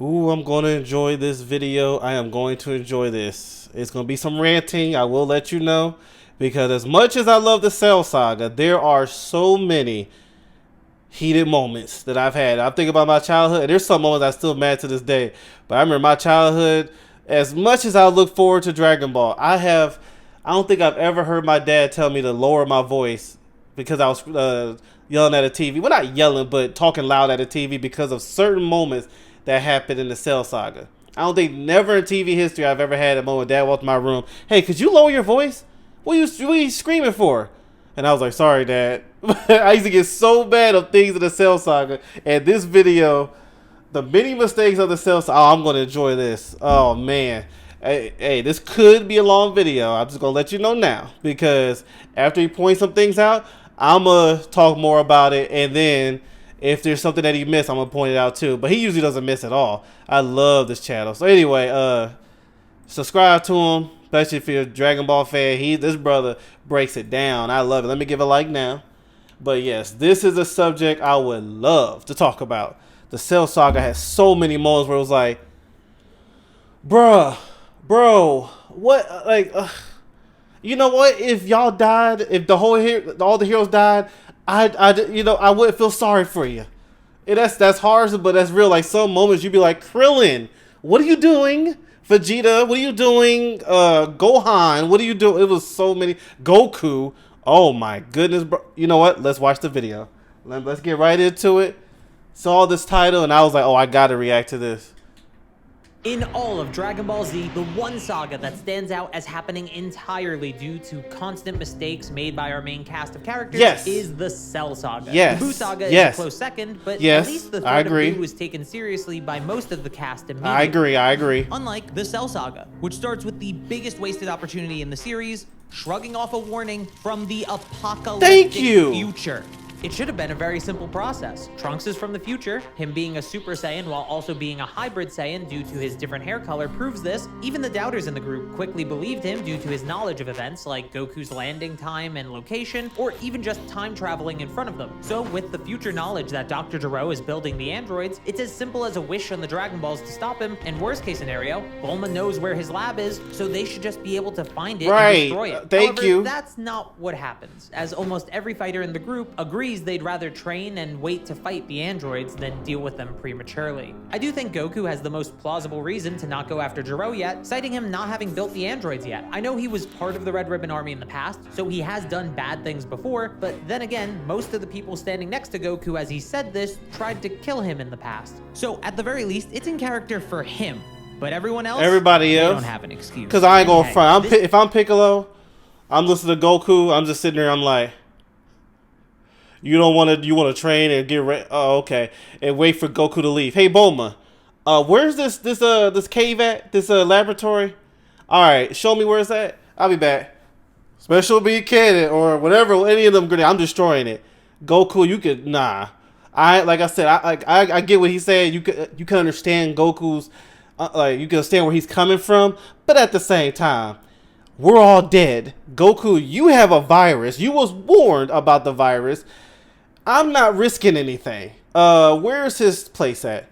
Ooh, I'm going to enjoy this video. I am going to enjoy this. It's going to be some ranting. I will let you know. Because as much as I love the Cell Saga, there are so many heated moments that I've had. I'm thinking about my childhood, and there's some moments I'm still mad to this day. But I remember my childhood, as much as I look forward to Dragon Ball, I don't think I've ever heard my dad tell me to lower my voice because I was yelling at a TV. Well, not yelling, but talking loud at a TV because of certain moments that happened in the Cell Saga. I don't think never in TV history I've ever had a moment Dad walked in my room. Hey, could you lower your voice? What are you screaming for? And I was like, sorry, Dad. I used to get so bad of things in the Cell Saga. And this video, the many mistakes of the Cell Saga. Oh, I'm going to enjoy this. Oh, man. Hey, this could be a long video. I'm just going to let you know now. Because after he points some things out, I'm going to talk more about it. And then if there's something that he missed, I'm going to point it out too. But he usually doesn't miss at all. I love this channel. So anyway, subscribe to him. Especially if you're a Dragon Ball fan. This brother breaks it down. I love it. Let me give a like now. But yes, this is a subject I would love to talk about. The Cell Saga has so many moments where it was like, bro, what, like, you know what? If y'all died, if all the heroes died, I wouldn't feel sorry for you. And that's harsh, but that's real. Like some moments you'd be like, Krillin, what are you doing? Vegeta, what are you doing? Gohan, what are you doing? It was so many. Goku, oh my goodness, bro. You know what? Let's watch the video. Let's get right into it. Saw this title and I was like, oh, I gotta react to this. In all of Dragon Ball Z, the one saga that stands out as happening entirely due to constant mistakes made by our main cast of characters is the Cell Saga. Yes. The Buu Saga is a close second, but at least the threat of Buu was taken seriously by most of the cast immediately. I agree. Unlike the Cell Saga, which starts with the biggest wasted opportunity in the series, shrugging off a warning from the apocalyptic future. It should have been a very simple process. Trunks is from the future. Him being a Super Saiyan while also being a hybrid Saiyan due to his different hair color proves this. Even the doubters in the group quickly believed him due to his knowledge of events like Goku's landing time and location, or even just time traveling in front of them. So with the future knowledge that Dr. Gero is building the androids, it's as simple as a wish on the Dragon Balls to stop him, and worst case scenario, Bulma knows where his lab is, so they should just be able to find it and destroy it. However, that's not what happens, as almost every fighter in the group agrees they'd rather train and wait to fight the androids than deal with them prematurely. I do think Goku has the most plausible reason to not go after Gero yet, citing him not having built the androids yet. I know he was part of the Red Ribbon Army in the past, so he has done bad things before, but then again, most of the people standing next to Goku as he said this tried to kill him in the past. So at the very least, it's in character for him, but everybody else don't have an excuse. Because I ain't gonna front. If I'm Piccolo, I'm listening to Goku, I'm just sitting there, I'm like, you want to train and get ready. Oh, okay. And wait for Goku to leave. Hey, Bulma, where's this cave at? This laboratory? All right, show me where it's at. I'll be back. Special B cannon or whatever, any of them grenades. I'm destroying it. Goku, you could nah. Like I said, I get what he's saying. You can understand Goku's you can understand where he's coming from, but at the same time, we're all dead. Goku, you have a virus. You was warned about the virus. I'm not risking anything. Where's his place at?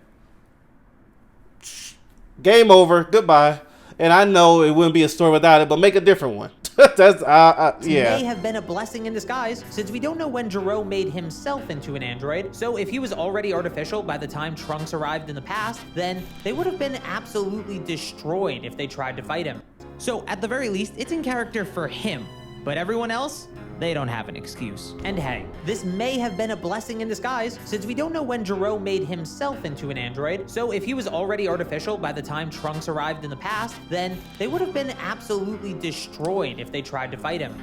Game over. Goodbye. And I know it wouldn't be a story without it, but make a different one. That's yeah. It may have been a blessing in disguise, since we don't know when Gero made himself into an android. So if he was already artificial by the time Trunks arrived in the past, then they would have been absolutely destroyed if they tried to fight him. So at the very least, it's in character for him, but everyone else, they don't have an excuse. And hey, this may have been a blessing in disguise, since we don't know when Gero made himself into an android. So if he was already artificial by the time Trunks arrived in the past, then they would have been absolutely destroyed if they tried to fight him.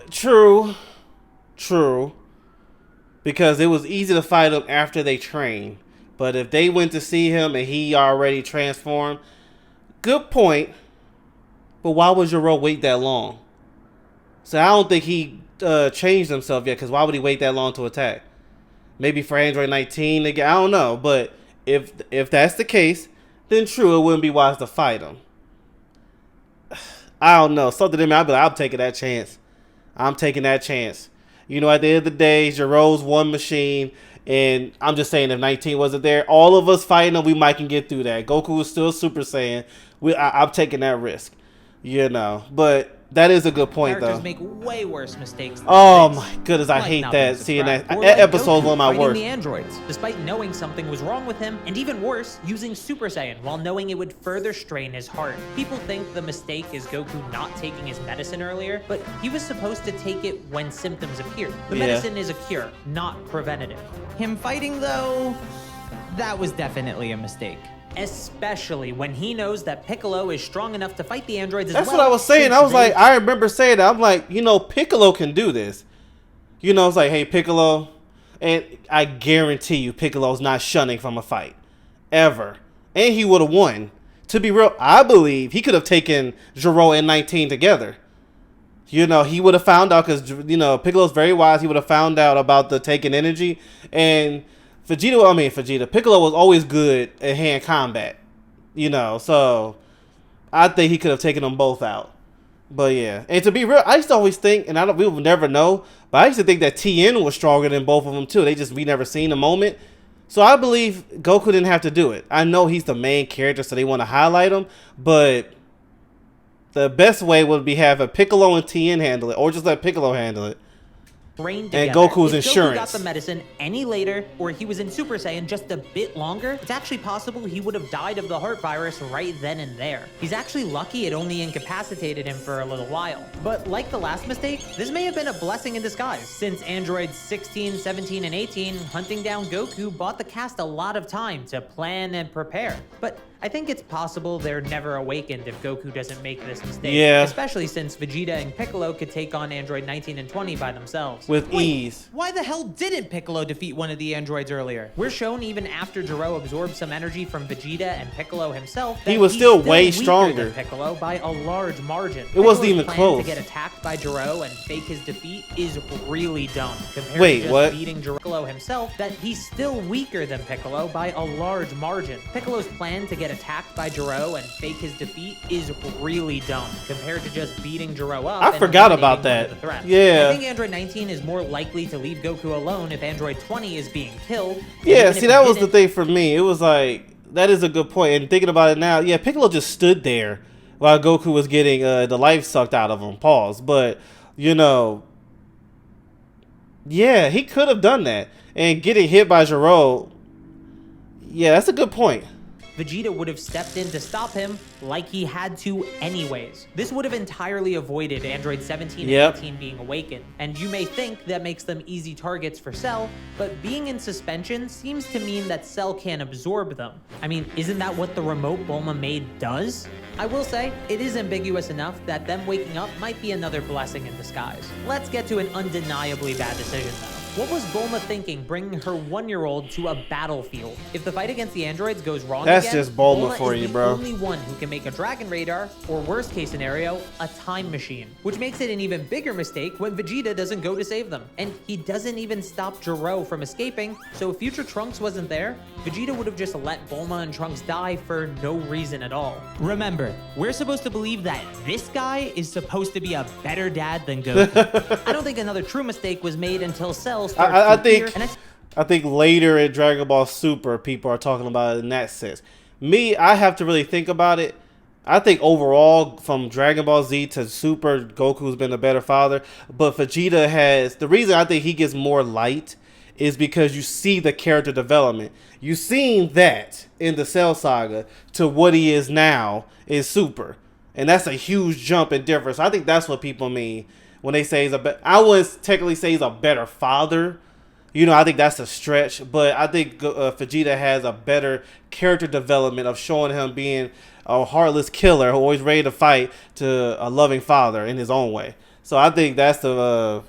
True. Because it was easy to fight him after they trained. But if they went to see him and he already transformed, good point. But why would Gero wait that long? So I don't think he changed himself yet, because why would he wait that long to attack? Maybe for Android 19 again, I don't know. But if that's the case, then true, it wouldn't be wise to fight him. I don't know. Something in me, I'd be like, I'm taking that chance. I'm taking that chance. You know, at the end of the day, Gero's one machine. And I'm just saying, if 19 wasn't there, all of us fighting him, we might can get through that. Goku is still Super Saiyan. I'm taking that risk, But that is a good point, Characters though. make way worse mistakes than Oh this. my goodness, I hate that. Seeing that Or episode Goku one of my fighting worst. the androids, despite knowing something was wrong with him, and even worse, using Super Saiyan while knowing it would further strain his heart. People think the mistake is Goku not taking his medicine earlier, but he was supposed to take it when symptoms appeared. The medicine is a cure, not preventative. Him fighting, though, that was definitely a mistake. Especially when he knows that Piccolo is strong enough to fight the androids as well. That's what I was saying. I was like, I remember saying that. I'm like, Piccolo can do this. It's like, hey, Piccolo. And I guarantee you, Piccolo's not shunning from a fight. Ever. And he would have won. To be real, I believe he could have taken Gero and 19 together. He would have found out because, Piccolo's very wise. He would have found out about the taking energy. And Piccolo was always good at hand combat, so I think he could have taken them both out. But yeah, and to be real, I used to always think, and we will never know, but I used to think that TN was stronger than both of them too. We never seen the moment. So I believe Goku didn't have to do it. I know he's the main character, so they want to highlight him, but the best way would be have a Piccolo and TN handle it, or just let Piccolo handle it. And Goku's insurance. If Goku got the medicine any later, or he was in Super Saiyan just a bit longer, it's actually possible he would have died of the heart virus right then and there. He's actually lucky it only incapacitated him for a little while. But like the last mistake, this may have been a blessing in disguise, since androids 16, 17, and 18 hunting down Goku bought the cast a lot of time to plan and prepare. But I think it's possible they're never awakened if Goku doesn't make this mistake. Yeah. Especially since Vegeta and Piccolo could take on Android 19 and 20 by themselves. With ease. Why the hell didn't Piccolo defeat one of the androids earlier? We're shown even after Gero absorbed some energy from Vegeta and Piccolo himself that he was still way stronger than Piccolo by a large margin. It wasn't even plan close. To get attacked by Gero and fake his defeat is really dumb compared Wait, to just what? beating Piccolo himself, that he's still weaker than Piccolo by a large margin. Piccolo's plan to get attacked by Gero and fake his defeat is really dumb compared to just beating Gero up. I forgot about that. Yeah. I think Android 19 is more likely to leave Goku alone if Android 20 is being killed. Yeah, see, that was the thing for me. It was like, that is a good point. And thinking about it now, yeah, Piccolo just stood there while Goku was getting the life sucked out of him. Pause. But, yeah, he could have done that. And getting hit by Gero, yeah, that's a good point. Vegeta would have stepped in to stop him like he had to anyways. This would have entirely avoided Android 17 and 18 being awakened. And you may think that makes them easy targets for Cell, but being in suspension seems to mean that Cell can't absorb them. I mean, isn't that what the remote Bulma made does? I will say, it is ambiguous enough that them waking up might be another blessing in disguise. Let's get to an undeniably bad decision though. What was Bulma thinking bringing her 1-year-old to a battlefield? If the fight against the androids goes wrong That's again, just Bulma for you, bro. Only one who can make a dragon radar, or worst case scenario, a time machine. Which makes it an even bigger mistake when Vegeta doesn't go to save them. And he doesn't even stop Gero from escaping, so if future Trunks wasn't there, Vegeta would have just let Bulma and Trunks die for no reason at all. Remember, we're supposed to believe that this guy is supposed to be a better dad than Goku. I don't think another true mistake was made until Cell starts I think later in Dragon Ball Super, people are talking about it in that sense. Me, I have to really think about it. I think overall, from Dragon Ball Z to Super, Goku's been a better father. But Vegeta has... The reason I think he gets more light is because you see the character development. You've seen that in the Cell Saga to what he is now in Super. And that's a huge jump in difference. I think that's what people mean when they say he's a better... I wouldn't technically say he's a better father. I think that's a stretch. But I think Vegeta has a better character development of showing him being a heartless killer, always ready to fight, to a loving father in his own way. So I think that's the...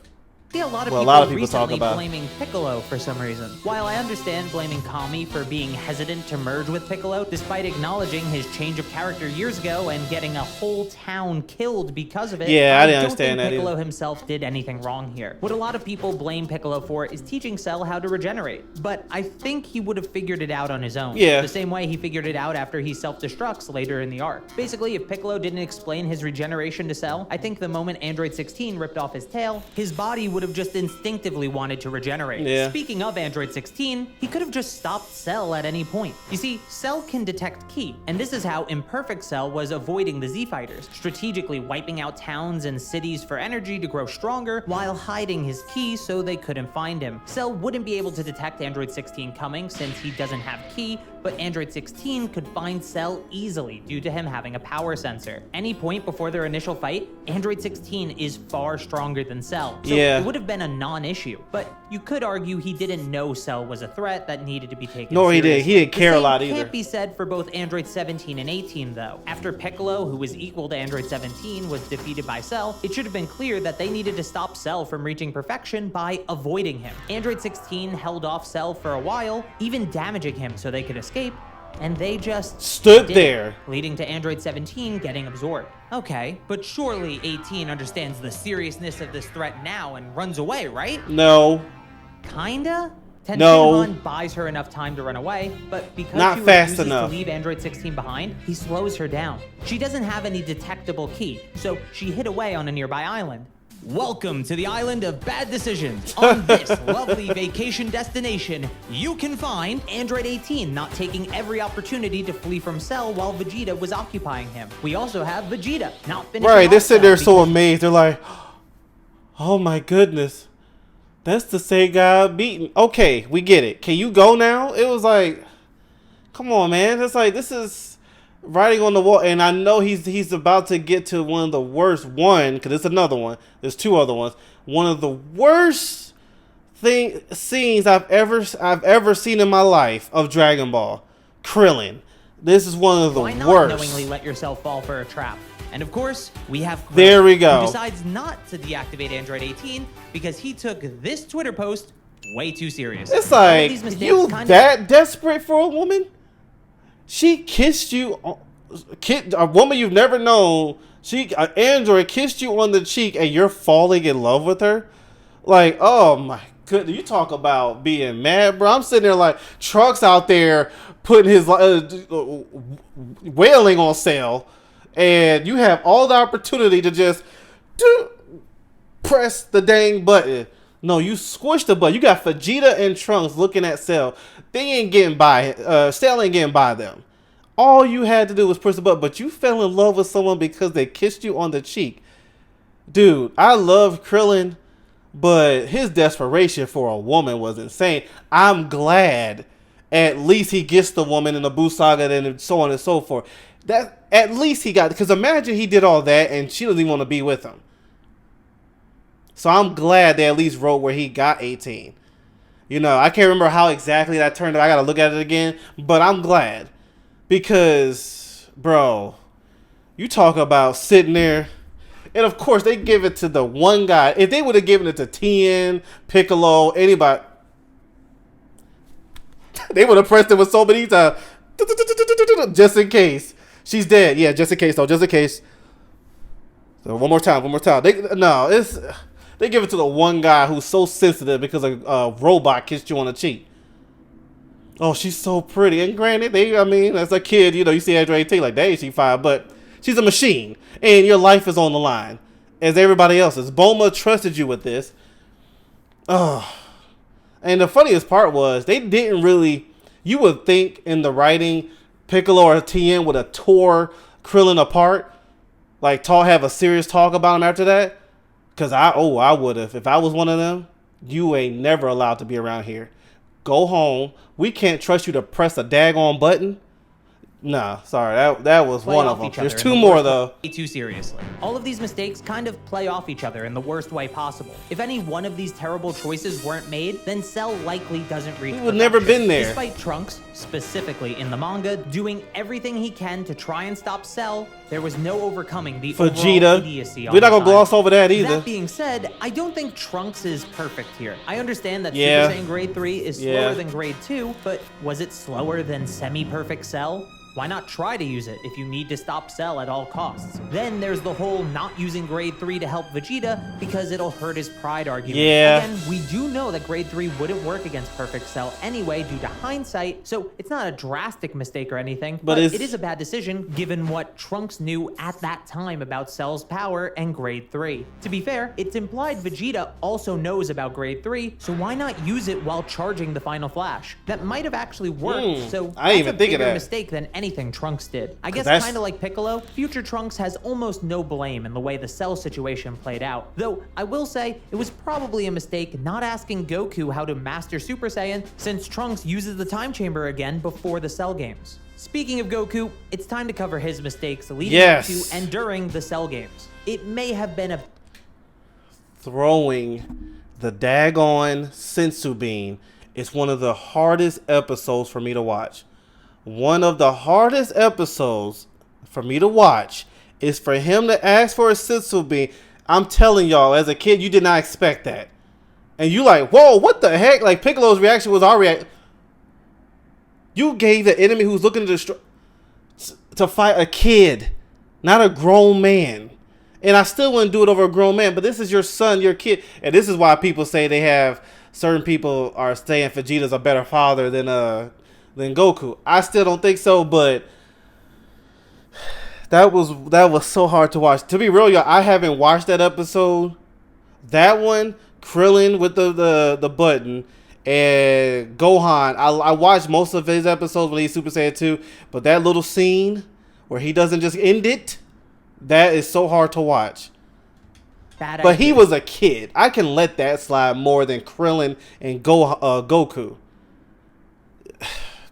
see a lot of people recently blaming Piccolo for some reason. While I understand blaming Kami for being hesitant to merge with Piccolo, despite acknowledging his change of character years ago and getting a whole town killed because of it, yeah, I didn't understand that Piccolo either. himself did anything wrong here. What a lot of people blame Piccolo for is teaching Cell how to regenerate, but I think he would have figured it out on his own. Yeah. The same way he figured it out after he self-destructs later in the arc. Basically, if Piccolo didn't explain his regeneration to Cell, I think the moment Android 16 ripped off his tail, his body would would have just instinctively wanted to regenerate. Yeah. Speaking of Android 16, he could have just stopped Cell at any point. You see, Cell can detect ki, and this is how Imperfect Cell was avoiding the Z-Fighters, strategically wiping out towns and cities for energy to grow stronger while hiding his ki so they couldn't find him. Cell wouldn't be able to detect Android 16 coming since he doesn't have ki, but Android 16 could find Cell easily due to him having a power sensor. Any point before their initial fight, Android 16 is far stronger than Cell, so it would have been a non-issue. But you could argue he didn't know Cell was a threat that needed to be taken seriously. He didn't care a lot either. Can't be said for both Android 17 and 18 though. After Piccolo, who was equal to Android 17, was defeated by Cell, it should have been clear that they needed to stop Cell from reaching perfection by avoiding him. Android 16 held off Cell for a while, even damaging him so they could escape, and they just stood there, leading to Android 17 getting absorbed. Okay, but surely 18 understands the seriousness of this threat now and runs away, right? No. Kinda? No. Tenshinhan buys her enough time to run away, but because not she fast refuses enough to leave Android 16 behind, he slows her down. She doesn't have any detectable ki, so she hid away on a nearby island. Welcome to the island of bad decisions. On this lovely vacation destination, you can find Android 18 not taking every opportunity to flee from Cell while Vegeta was occupying him. We also have Vegeta not finishing right, they're sitting there so because amazed. They're like, oh my goodness. That's the Sega beaten. Okay, we get it. Can you go now? It was like, come on, man. It's like, this is writing on the wall. And I know he's about to get to one of the worst because it's another one. There's two other ones. One of the worst scenes I've ever seen in my life of Dragon Ball. Krillin. This is one of the worst. Why worst. not knowingly let yourself fall for a trap? And of course, we have Krillin, there we go. Who decides not to deactivate Android 18 because he took this Twitter post way too seriously. It's like, you that desperate for a woman? She kissed you, a woman you've never known. An android kissed you on the cheek, and you're falling in love with her. Like, oh my goodness, you talk about being mad, bro. I'm sitting there like Trunks out there putting his wailing on Cell, and you have all the opportunity to just press the dang button. No, you squished the button. You got Vegeta and Trunks looking at Cell. They ain't getting by. Cell ain't getting by them. All you had to do was press the button, but you fell in love with someone because they kissed you on the cheek. Dude, I love Krillin, but his desperation for a woman was insane. I'm glad at least he gets the woman in the Buu Saga and so on and so forth. That at least he got, because imagine he did all that and she doesn't even want to be with him. So I'm glad they at least wrote where he got 18. You know, I can't remember how exactly that turned out. I got to look at it again, but I'm glad. Because, bro, you talk about sitting there. And, of course, they give it to the one guy. If they would have given it to Tien, Piccolo, anybody, they would have pressed it with so many times. Just in case. She's dead. Yeah, just in case, though. Just in case. So, one more time. They give it to the one guy who's so sensitive because a robot kissed you on the cheek. Oh, she's so pretty. And granted, as a kid, you see Android 18 like, dang, she's fine. But she's a machine. And your life is on the line. As everybody else's. Bulma trusted you with this. Oh. And the funniest part was, they didn't really, you would think in the writing, Piccolo or Tien would have tore Krillin apart. Like, have a serious talk about him after that. Because I would have. If I was one of them, you ain't never allowed to be around here. Go home. We can't trust you to press a daggone button. Nah, sorry. That was one of them. There's two more, though. Too seriously. All of these mistakes kind of play off each other in the worst way possible. If any one of these terrible choices weren't made, then Cell likely doesn't reach He would never been there. Despite Trunks, specifically in the manga, doing everything he can to try and stop Cell, there was no overcoming the overall idiocy on We're not going to gloss over that either. That being said, I don't think Trunks is perfect here. I understand that Super Saiyan Grade 3 is slower than Grade 2, but was it slower than semi-perfect Cell? Why not try to use it if you need to stop Cell at all costs? Then there's the whole not using Grade 3 to help Vegeta because it'll hurt his pride argument. Yeah. Again, we do know that Grade 3 wouldn't work against Perfect Cell anyway due to hindsight, so So it's not a drastic mistake or anything, But it is a bad decision given what Trunks knew at that time about Cell's power and Grade 3. To be fair, it's implied Vegeta also knows about Grade 3, so why not use it while charging the Final Flash? That might have actually worked, so I didn't even think of bigger that. mistake than anything Trunks did. I guess that's- kind of like Piccolo, future Trunks has almost no blame in the way the Cell situation played out. Though, I will say, it was probably a mistake not asking Goku how to master Super Saiyan, since Trunks uses the time chamber again before the Cell games. Speaking of Goku, it's time to cover his mistakes leading up to and during the Cell games. It may have been a... Throwing the daggone sensu bean is one of the hardest episodes for me to watch. One of the hardest episodes for me to watch is for him to ask for a sensu bean. I'm telling y'all, as a kid, you did not expect that. And you like, whoa, what the heck? Like, Piccolo's reaction was our reaction. You gave the enemy who's looking to destroy, to fight a kid, not a grown man. And I still wouldn't do it over a grown man, but this is your son, your kid. And this is why people say they have, certain people are saying Vegeta's a better father than Goku. I still don't think so, but that was so hard to watch. To be real, y'all, I haven't watched that episode. That one, Krillin with the button, and Gohan. I watched most of his episodes when he's Super Saiyan 2, but that little scene where he doesn't just end it, that is so hard to watch. But he was a kid. I can let that slide more than Krillin and Goku.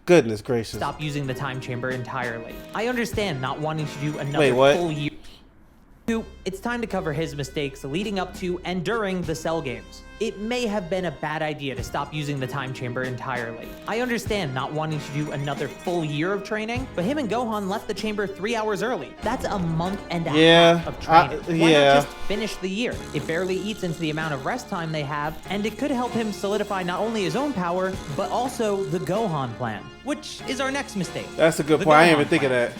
Goodness gracious. Stop using the time chamber entirely. I understand not wanting to do another full year. It's time to cover his mistakes leading up to and during the Cell games. It may have been a bad idea to stop using the time chamber entirely. I understand not wanting to do another full year of training, but him and Gohan left the chamber 3 hours early. That's a month and a half of training. Why not just finish the year? It barely eats into the amount of rest time they have, and it could help him solidify not only his own power, but also the Gohan plan, which is our next mistake. That's a good point. I didn't even think of that.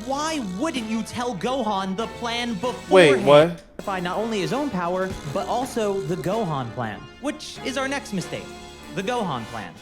Why wouldn't you tell Gohan the plan beforehand? Wait, what? Not only his own power, but also the Gohan plan, which is our next mistake. The Gohan plan.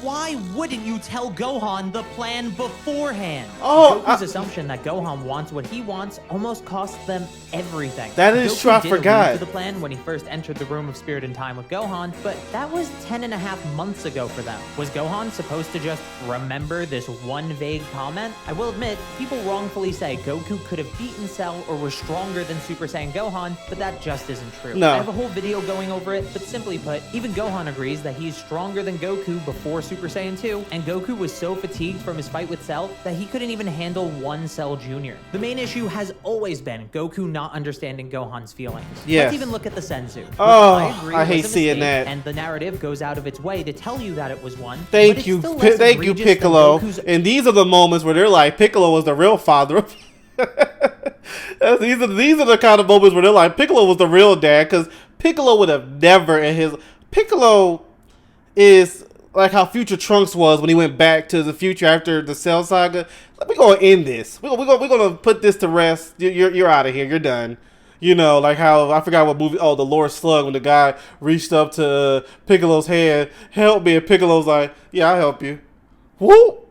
Why wouldn't you tell Gohan the plan beforehand? Goku's assumption that Gohan wants what he wants almost costs them everything. That is true, I forgot. To the plan when he first entered the Room of Spirit and Time with Gohan, but that was 10.5 months ago for them. Was Gohan supposed to just remember this one vague comment? I will admit, people wrongfully say Goku could have beaten Cell or was stronger than Super Saiyan Gohan, but that just isn't true. No. I have a whole video going over it, but simply put, even Gohan agrees that he's stronger than Goku before Super Saiyan 2, and Goku was so fatigued from his fight with Cell that he couldn't even handle one Cell Jr. The main issue has always been Goku not understanding Gohan's feelings. Yes. Let's even look at the Senzu. I hate seeing that. And the narrative goes out of its way to tell you that it was one. Thank you, Piccolo. And these are the moments where they're like, Piccolo was the real father. these are the kind of moments where they're like, Piccolo was the real dad, because Piccolo would have never in his... Piccolo is like how future Trunks was when he went back to the future after the Cell saga. We're gonna end this. We're gonna put this to rest. You're out of here. You're done. You know, like how I forgot what movie. Oh, the Lord Slug, when the guy reached up to Piccolo's hand, help me, and Piccolo's like, yeah, I'll help you. Whoop,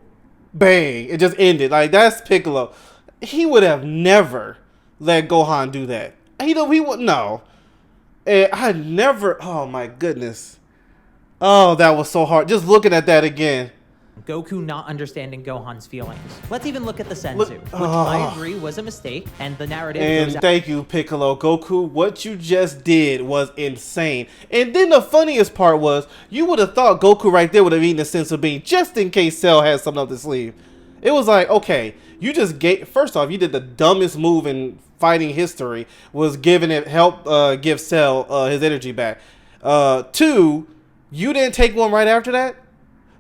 bang! It just ended. Like, that's Piccolo. He would have never let Gohan do that. He would no. And I never. Oh my goodness. Oh, that was so hard. Just looking at that again. Goku not understanding Gohan's feelings. Let's even look at the Senzu, which I agree was a mistake, and the narrative and goes thank you, Piccolo. Goku, what you just did was insane. And then the funniest part was, you would have thought Goku right there would have eaten a sensu bean just in case Cell has something up his sleeve. It was like, okay, you just gave... First off, you did the dumbest move in fighting history, was giving it give Cell his energy back. 2, you didn't take one right after that?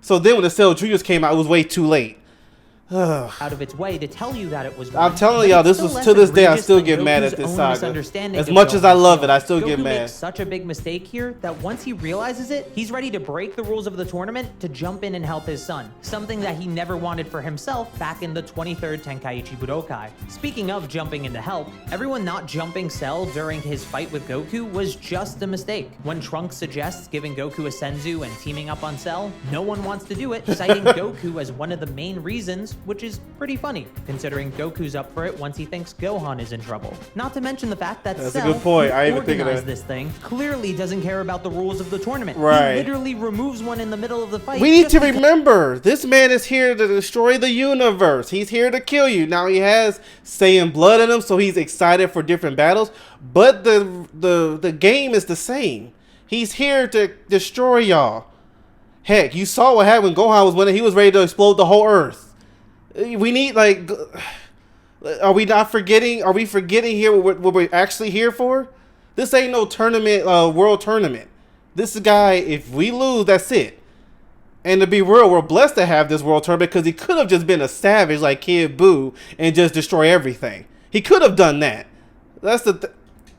So then when the Cell Juniors came out, it was way too late. out of its way to tell you that it was I'm one, telling y'all, this was to this day I still get mad at this saga. As much as I love it, I still get mad. Goku makes such a big mistake here that once he realizes it, he's ready to break the rules of the tournament to jump in and help his son, something that he never wanted for himself back in the 23rd Tenkaichi Budokai. Speaking of jumping in to help, everyone not jumping Cell during his fight with Goku was just a mistake. When Trunks suggests giving Goku a Senzu and teaming up on Cell, no one wants to do it, citing Goku as one of the main reasons, which is pretty funny, considering Goku's up for it once he thinks Gohan is in trouble. Not to mention the fact that Cell, a good point. I even think of organized that. this thing, clearly doesn't care about the rules of the tournament. Right. He literally removes one in the middle of the fight. We need to remember, this man is here to destroy the universe. He's here to kill you. Now he has Saiyan blood in him, so he's excited for different battles. But the game is the same. He's here to destroy y'all. Heck, you saw what happened when Gohan was winning. He was ready to explode the whole Earth. We need, like, are we not forgetting? Are we forgetting here what we're actually here for? This ain't no tournament, world tournament. This guy, if we lose, that's it. And to be real, we're blessed to have this world tournament because he could have just been a savage like Kid Buu and just destroy everything. He could have done that. That's the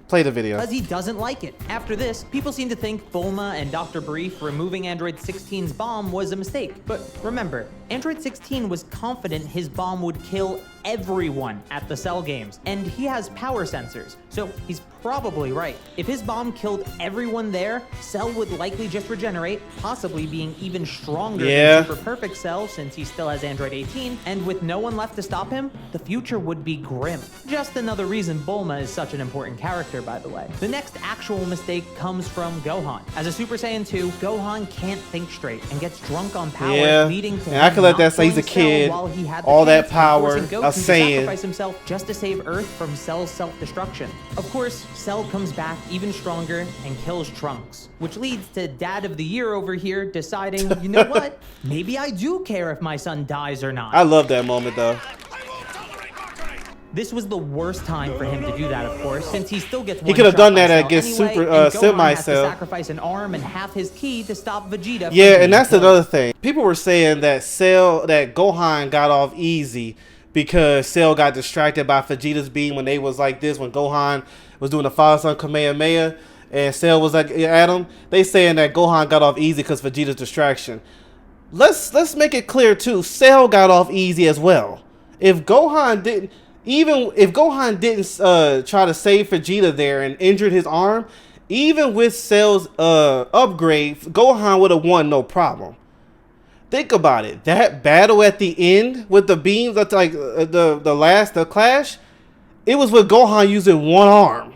play the video. Because he doesn't like it. After this, people seem to think Bulma and Dr. Brief removing Android 16's bomb was a mistake. But remember, Android 16 was confident his bomb would kill everyone at the Cell games, and he has power sensors, so he's probably right. If his bomb killed everyone there, Cell would likely just regenerate, possibly being even stronger than Super Perfect Cell since he still has Android 18, and with no one left to stop him, the future would be grim. Just another reason Bulma is such an important character, by the way. The next actual mistake comes from Gohan. As a Super Saiyan 2, Gohan can't think straight and gets drunk on power, leading to and I can let that say he's a kid, all that power, a Saiyan. Sacrifice himself just to save Earth from Cell's self-destruction. Of course, Cell comes back even stronger and kills Trunks, which leads to Dad of the Year over here deciding, you know what? Maybe I do care if my son dies or not. I love that moment though. This was the worst time for him to do that, of course, since he still gets one. He could have done that anyway, against Super Gohan Semi has to Cell. sacrifice an arm and half his ki to stop Vegeta. Yeah, and that's another thing. People were saying that Gohan got off easy because Cell got distracted by Vegeta's beam when they was like this, when Gohan was doing the Father-Son Kamehameha and Cell was like at him. They saying that Gohan got off easy because Vegeta's distraction. Let's make it clear too. Cell got off easy as well. If Gohan didn't try to save Vegeta there and injured his arm, even with Cell's upgrade, Gohan would have won no problem. Think about it. That battle at the end with the beams, that's like the clash, it was with Gohan using one arm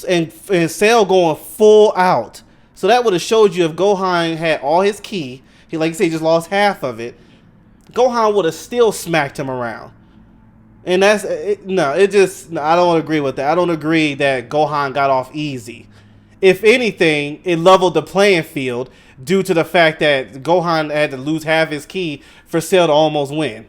and Cell going full out. So that would have showed you if Gohan had all his ki, he, like you say, just lost half of it, Gohan would have still smacked him around. And I don't agree with that. I don't agree that Gohan got off easy. If anything, it leveled the playing field due to the fact that Gohan had to lose half his ki for Cell to almost win.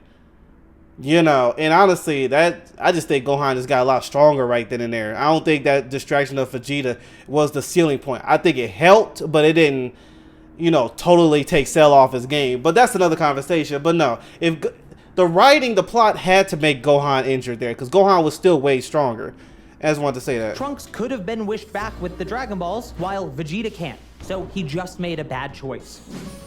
You know, and honestly, I just think Gohan just got a lot stronger right then and there. I don't think that distraction of Vegeta was the ceiling point. I think it helped, but it didn't, totally take Cell off his game. But that's another conversation. But no, if the plot had to make Gohan injured there because Gohan was still way stronger. I just wanted to say that. Trunks could have been wished back with the Dragon Balls, while Vegeta can't. So he just made a bad choice.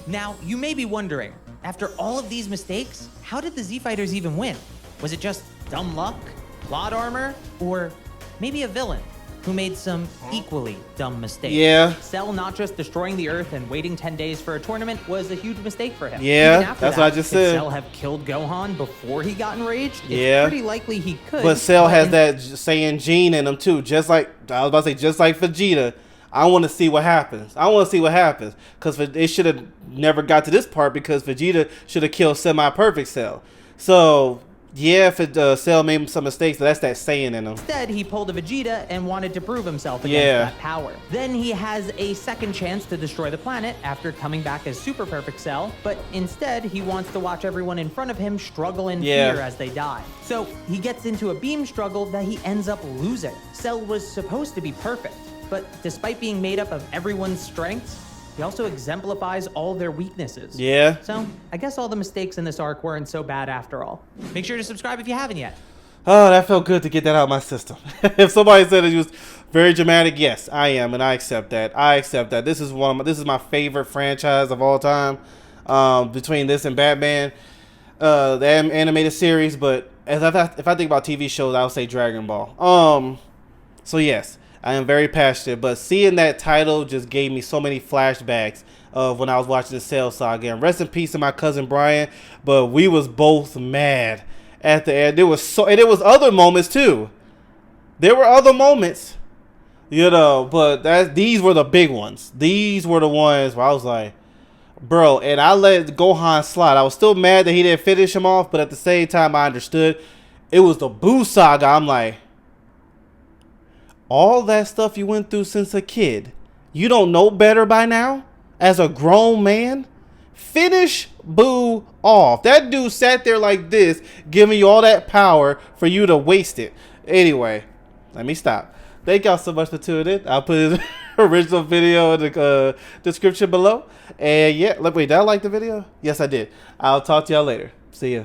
Now, you may be wondering, after all of these mistakes, how did the Z-Fighters even win? Was it just dumb luck, plot armor, or maybe a villain who made some equally dumb mistakes? Yeah. Cell not just destroying the Earth and waiting 10 days for a tournament was a huge mistake for him. Yeah, that's what I just said. Could Cell have killed Gohan before he got enraged? Yeah. It's pretty likely he could. But Cell has that Saiyan gene in him too, just like Vegeta. I want to see what happens. Because it should have never got to this part because Vegeta should have killed Semi-Perfect Cell. So yeah, if Cell made some mistakes, that's that Saiyan in him. Instead, he pulled a Vegeta and wanted to prove himself against that power. Then he has a second chance to destroy the planet after coming back as Super Perfect Cell, but instead he wants to watch everyone in front of him struggle in fear as they die. So he gets into a beam struggle that he ends up losing. Cell was supposed to be perfect, but despite being made up of everyone's strengths, He also exemplifies all their weaknesses. Yeah. So, I guess all the mistakes in this arc weren't so bad after all. Make sure to subscribe if you haven't yet. Oh, that felt good to get that out of my system. If somebody said it was very dramatic, yes, I am, and I accept that. I accept that. This is this is my favorite franchise of all time. Between this and Batman, the animated series. But if I think about TV shows, I would say Dragon Ball. So yes, I am very passionate. But seeing that title just gave me so many flashbacks of when I was watching the Cell Saga. And rest in peace to my cousin Brian. But we was both mad at the end. There was other moments too. There were other moments, but these were the big ones. These were the ones where I was like, bro, and I let Gohan slide. I was still mad that he didn't finish him off, but at the same time I understood it was the Boo saga. I'm like, all that stuff you went through since a kid, you don't know better by now as a grown man? Finish Boo off. That dude sat there like this, giving you all that power for you to waste it. Anyway, let me stop. Thank y'all so much for tuning in. I'll put his original video in the description below. And yeah, wait, did I like the video? Yes, I did. I'll talk to y'all later. See ya.